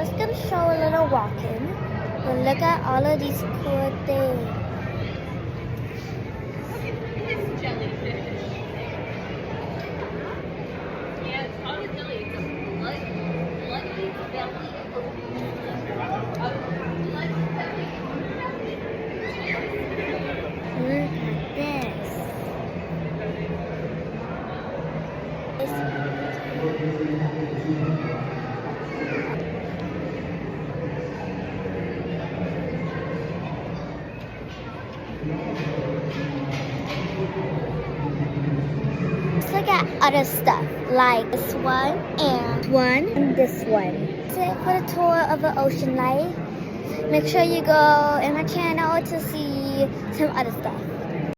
just gonna show a little walking. But look at all of these cool things. It's jellyfish. Yeah, it's not a jelly. It's a bloody belly. Look at this. Let's look at other stuff like this one and this one. That's it for the tour of the Ocean Light. Make sure you go in my channel to see some other stuff.